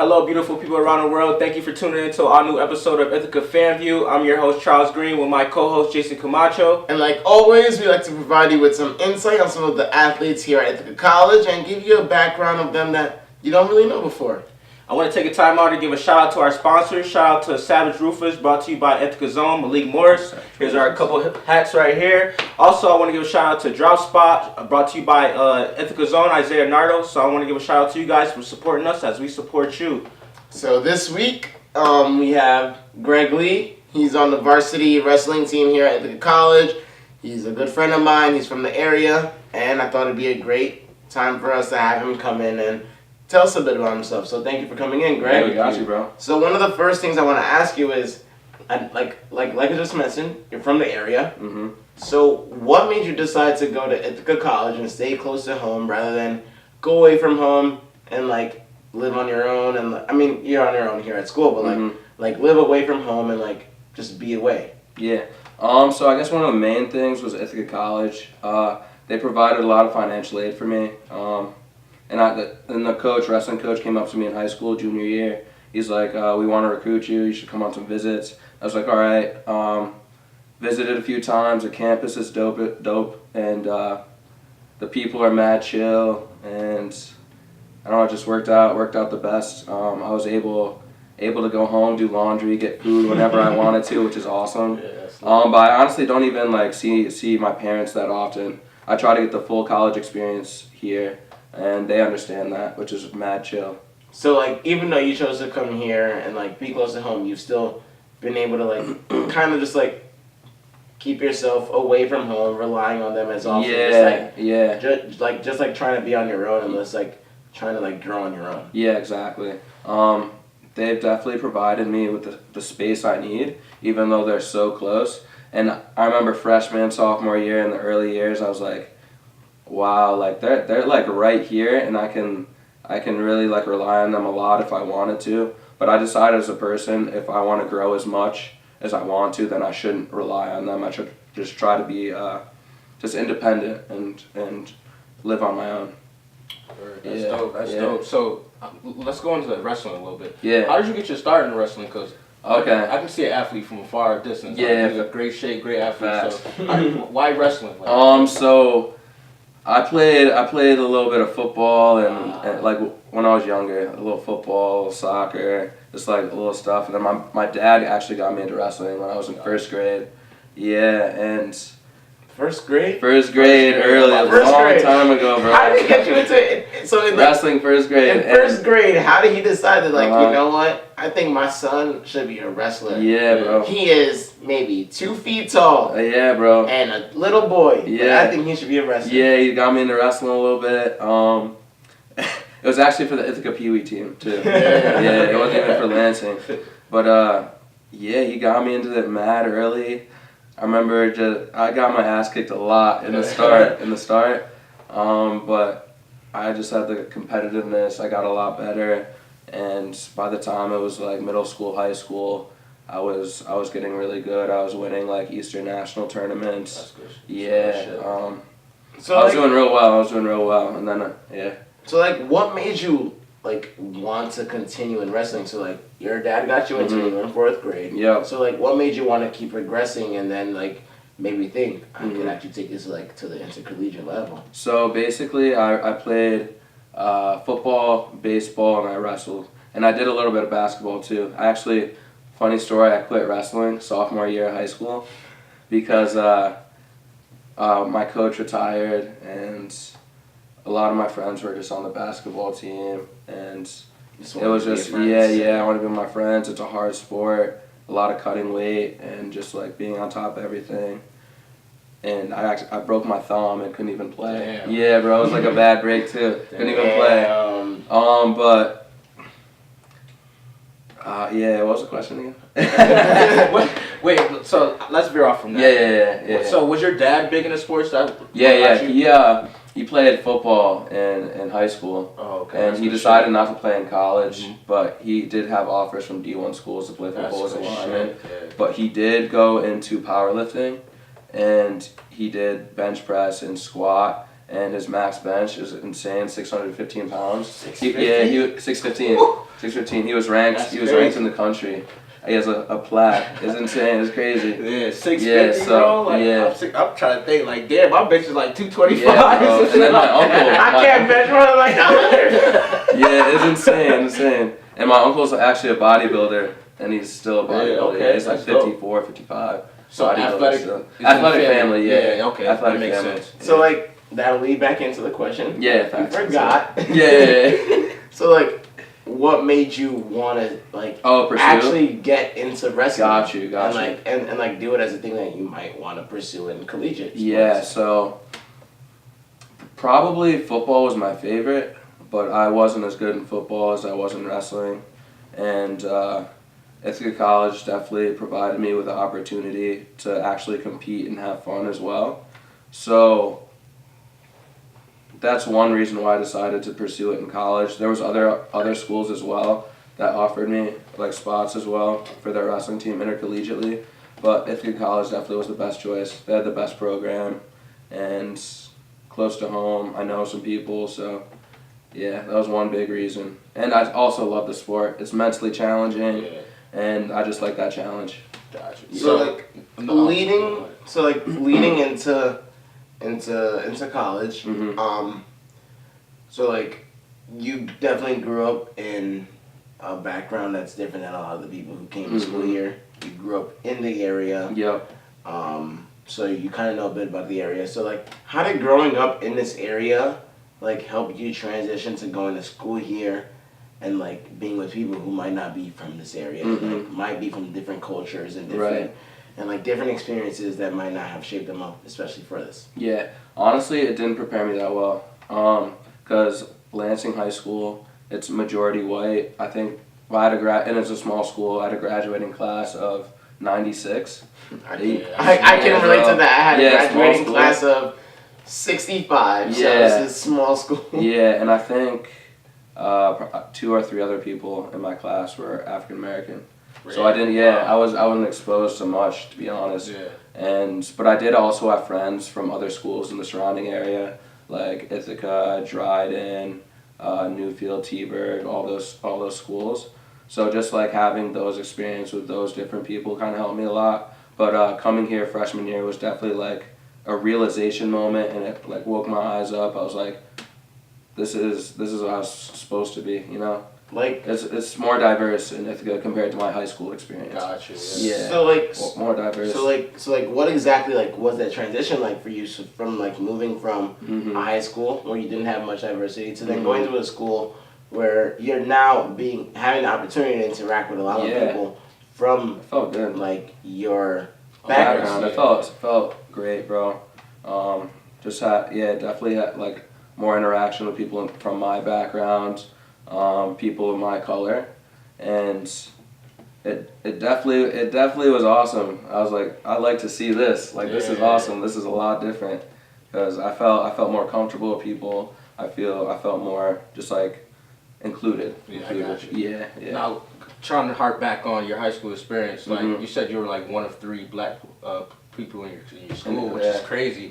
Hello, beautiful people around the world. Thank you for tuning in to our new episode of Ithaca Fan View. I'm your host, Charles Green, with my co-host, Jason Camacho. And like always, we like to provide you with some insight on some of the athletes here at Ithaca College and give you a background of them that you don't really know before. I want to take a time out to give a shout out to our sponsors. Shout out to Savage Roofers, brought to you by Ithaca Zone, Malik Morris. Here's our couple hats right here. Also, I want to give a shout out to Drought Spot, brought to you by Ithaca Zone, Isaiah Nardo. So I want to give a shout out to you guys for supporting us as we support you. So this week, we have Greg Lee. He's on the varsity wrestling team here at Ithaca College. He's a good friend of mine. He's from the area, and I thought it'd be a great time for us to have him come in and tell us a bit about himself. So thank you for coming in, Greg. Yeah, we got you, bro. So one of the first things I want to ask you is, like I just mentioned, you're from the area. Mm-hmm. So what made you decide to go to Ithaca College and stay close to home rather than go away from home and like live on your own? And I mean, you're on your own here at school, but like live away from home and like just be away. Yeah. So I guess one of the main things was Ithaca College. They provided a lot of financial aid for me. And the wrestling coach came up to me in high school, junior year. He's like, we want to recruit you. You should come on some visits. I was like, all right. Visited a few times. The campus is dope, and the people are mad chill. And I don't know, it just worked out the best. I was able to go home, do laundry, get food whenever I wanted to, which is awesome. Yeah, but I honestly don't even like see my parents that often. I try to get the full college experience here. And they understand that, which is mad chill. So like, even though you chose to come here and like be close to home, you've still been able to like kind of just like keep yourself away from home, relying on them as often. Yeah, Just like trying to be on your own, unless like trying to like grow on your own. Yeah, exactly. They've definitely provided me with the space I need, even though they're so close. And I remember freshman, sophomore year, in the early years, I was like, wow, like they're like right here, and I can really like rely on them a lot if I wanted to. But I decided as a person, if I want to grow as much as I want to, then I shouldn't rely on them. I should just try to be just independent and live on my own. That's dope. That's dope. So let's go into the wrestling a little bit. Yeah. How did you get your start in wrestling? Because okay, I can see an athlete from a far distance. Yeah, He's a great shape, great athlete. So why wrestling? So I played a little bit of football and like when I was younger, a little football, soccer, just like a little stuff. And then my dad actually got me into wrestling when I was in first grade. Yeah, and First grade, early, a long time ago, bro. How did he get you into it? So in wrestling, first grade. In first grade, how did he decide that, like, you know what? I think my son should be a wrestler. Yeah, bro. He is maybe 2 feet tall. Yeah, bro. And a little boy. Yeah. I think he should be a wrestler. Yeah, he got me into wrestling a little bit. It was actually for the Ithaca Pee Wee team too. Yeah, it wasn't even for Lansing. But yeah, he got me into it mad early. I remember I got my ass kicked a lot in the start. But I just had the competitiveness. I got a lot better, and by the time it was like middle school, high school, I was getting really good. I was winning like Eastern National tournaments. That's good. Yeah. So I was doing real well, and then yeah. So like, what made you like want to continue in wrestling? So like, your dad got you into it in 4th grade. Yeah. So like, what made you want to keep progressing and then like maybe think I could actually take this like to the intercollegiate level? So basically, I played football, baseball, and I wrestled, and I did a little bit of basketball too. Funny story, I quit wrestling sophomore year of high school because my coach retired and a lot of my friends were just on the basketball team, and it was just I want to be with my friends. It's a hard sport, a lot of cutting weight, and just like being on top of everything. And I broke my thumb and couldn't even play. Damn. Yeah, bro, it was like a bad break too. Couldn't even play. But yeah, what was the question again? Wait, so let's veer off from that. Yeah. So was your dad big into sports? He played football in high school. Oh, okay. And he decided not to play in college, but he did have offers from D1 schools to play football as a lineman. Yeah. But he did go into powerlifting, and he did bench press and squat, and his max bench is insane, 615 pounds. 650? 615. 615. He was ranked. That's he was crazy. ranked in the country. He has a plaque. It's insane. It's crazy. Yeah, 650, Yeah, so, bro. Like, yeah. I'm trying to think, like, damn, my bitch is like 225. Yeah, bro. And then my uncle. I can't bench running like that. Yeah, it's insane. And my uncle's actually a bodybuilder, and he's still a bodybuilder. okay, Yeah, he's like that's dope. 54, 55. So Bodybuilder athletic, still. is in the Athletic family, yeah. Okay, Athletic that makes family. sense. So like that'll lead back into the question. Yeah, You facts. forgot. Yeah. So like, what made you want to like Pursue? actually get into wrestling? Got you. And like do it as a thing that you might want to pursue in collegiate. Yeah, sports? so probably football was my favorite, but I wasn't as good in football as I was in wrestling. And Ithaca College definitely provided me with the opportunity to actually compete and have fun as well. So that's one reason why I decided to pursue it in college. There was other schools as well that offered me like spots as well for their wrestling team intercollegiately, but Ithaca College definitely was the best choice. They had the best program and close to home. I know some people, so yeah, that was one big reason. And I also love the sport. It's mentally challenging, Yeah, and I just like that challenge. gotcha. So like leading into college. Mm-hmm. So like you definitely grew up in a background that's different than a lot of the people who came to school here. You grew up in the area. Yep. So you kind of know a bit about the area. So like, how did growing up in this area like help you transition to going to school here and like being with people who might not be from this area, like might be from different cultures and different and like different experiences that might not have shaped them up, especially for this. Yeah, honestly, it didn't prepare me that well. Because Lansing High School, it's majority white. I think and it's a small school. I had a graduating class of 96. I can relate to that. I had a graduating small class of 65, so Yeah. this is small school. Yeah, and I think 2 or 3 other people in my class were African American. So I didn't. Yeah, I wasn't exposed to much, to be honest. Yeah. But I did also have friends from other schools in the surrounding area, like Ithaca, Dryden, Newfield, T-Burg, all those schools. So just like having those experiences with those different people kind of helped me a lot. But coming here freshman year was definitely like a realization moment, and it like woke my eyes up. I was like, this is what I was supposed to be, you know. Like It's more diverse in Ithaca compared to my high school experience. Gotcha. Yeah. So like More diverse. So like what exactly like was that transition like for you, so from like moving from a high school where you didn't have much diversity to then going to a school where you're now having the opportunity to interact with a lot of people from It felt good. like your Background. background. It felt great, bro. Definitely had like more interaction with people from my background, people of my color, and it definitely was awesome. I was like, I like to see this. Like this is awesome. This is a lot different, because I felt more comfortable with people. I felt more just like included. Yeah, I got you. Yeah. Now, trying to harp back on your high school experience, like you said, you were like one of 3 black people in your school, which is crazy.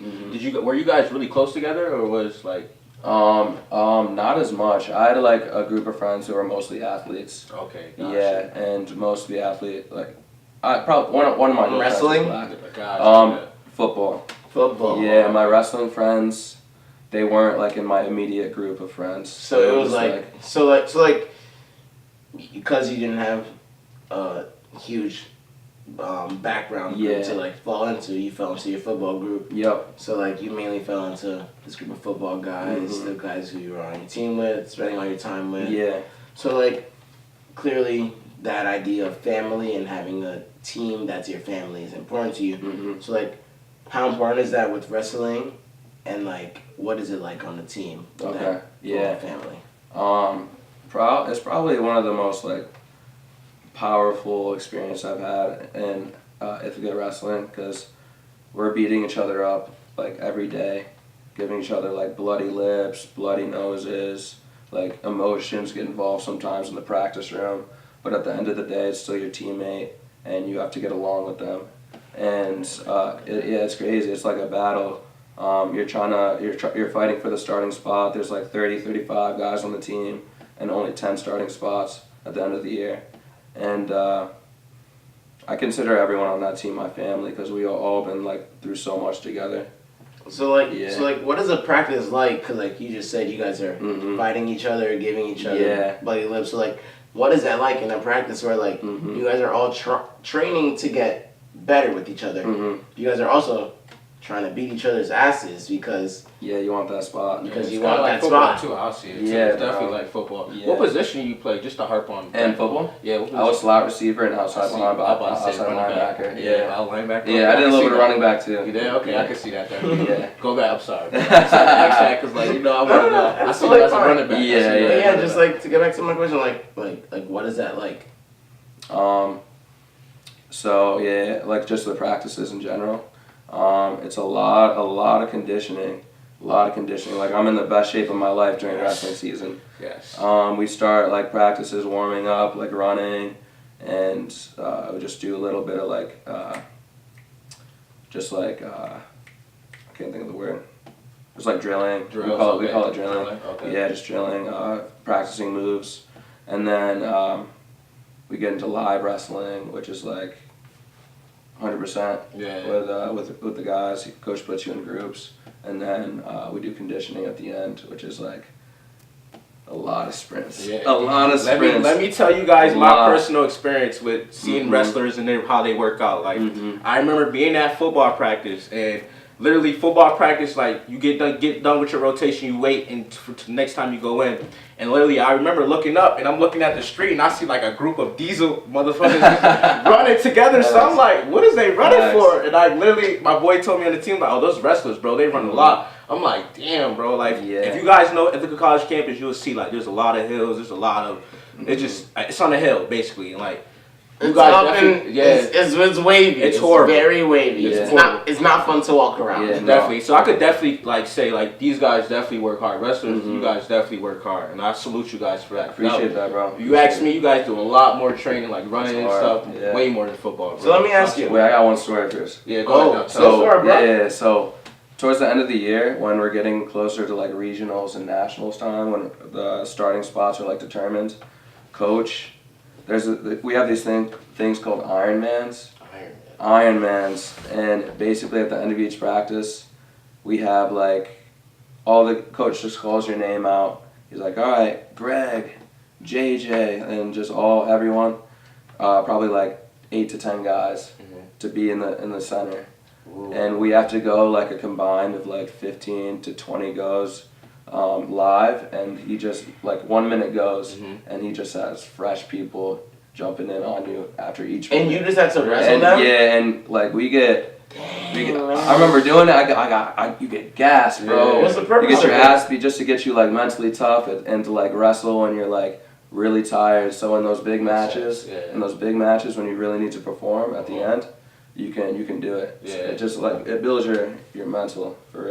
Were you guys really close together, or was like? Not as much. I had like a group of friends who were mostly athletes. Okay. Gotcha. Yeah, and most of the athlete like I probably one of my new Wrestling? friends was black. Gotcha. Football. Football. Yeah, my wrestling friends, they weren't like in my immediate group of friends. So it was like because you didn't have a huge background group to like fall into, you fell into your football group. Yep. So like you mainly fell into this group of football guys, the guys who you were on your team with, spending all your time with. Yeah. So like clearly that idea of family and having a team that's your family is important to you. So like how important is that with wrestling, and like what is it like on the team with that family? It's probably one of the most like powerful experience I've had in Ithaca wrestling, because we're beating each other up like every day, giving each other like bloody lips, bloody noses, like emotions get involved sometimes in the practice room, but at the end of the day it's still your teammate and you have to get along with them, and it's crazy. It's like a battle. You're fighting for the starting spot. There's like 30, 35 guys on the team, and only 10 starting spots at the end of the year. And I consider everyone on that team my family because we all been like through so much together. So what is a practice like? Because like you just said, you guys are fighting each other, giving each other bloody lips. So like, what is that like in a practice where like you guys are all training to get better with each other? You guys are also trying to beat each other's asses because you want that spot. Because you want like that spot too. I'll see it. Yeah, It's definitely like football. Yeah. What position you play? Just to harp on. And football? Yeah. I was slot receiver and outside linebacker. Yeah, linebacker. Yeah, I did a little bit of running back too. You did? Okay, I can see that there. Yeah. Go back. I'm sorry. I asked that because like I want to know. I see you as a running back. Yeah. Just like to get back to my question, like what is that like? So yeah, like just the practices in general. It's a lot of conditioning. Like I'm in the best shape of my life during wrestling season. Yes. We start like practices warming up, like running, and we just do a little bit of like, I can't think of the word. It's like drilling. We call it drilling. Okay. Yeah, just drilling, practicing moves, and then we get into live wrestling, which is like 100% with the guys. Coach puts you in groups, and then we do conditioning at the end, which is like a lot of sprints. Yeah. A lot of sprints. Let me tell you guys my personal experience with seeing wrestlers and how they work out. Like I remember being at football practice and literally football practice, like you get done with your rotation, you wait and for the next time you go in. And literally I remember looking up and I'm looking at the street and I see like a group of diesel motherfuckers running together. So I'm like, what is they running for? And I literally, my boy told me on the team, like, oh, those wrestlers, bro, they run a lot. I'm like, damn, bro. Like, if you guys know Ithaca College campus, you'll see like there's a lot of hills. There's a lot of, it's on a hill basically. And like, you guys it's wavy. It's horrible. Very wavy. Yeah. It's not fun to walk around. Yeah, definitely. So I could definitely like say like these guys definitely work hard. Wrestlers, you guys definitely work hard, and I salute you guys for that. Appreciate that, bro. You ask me, you guys do a lot more training, like running and stuff, way more than football. Bro. So let me ask you. Wait, I got one story first. Yeah, go ahead. So towards the end of the year, when we're getting closer to like regionals and nationals time, when the starting spots are like determined, coach. We have these things called Ironmans, and basically at the end of each practice, we have like, all the coach just calls your name out. He's like, all right, Greg, JJ, and just everyone, probably like 8 to 10 guys to be in the center. Ooh. And we have to go like a combined of like 15 to 20 goes. Live, and he just like 1 minute goes, and he just has fresh people jumping in on you after each minute. And you just had to wrestle them? Yeah, and like we get I remember doing it. You get gassed, bro. Yeah. What's the purpose? You get your ass beat just to get you like mentally tough and to like wrestle when you're like really tired. So in those big matches, when you really need to perform at the end, you can do it. Yeah. It just like it builds your mental for real.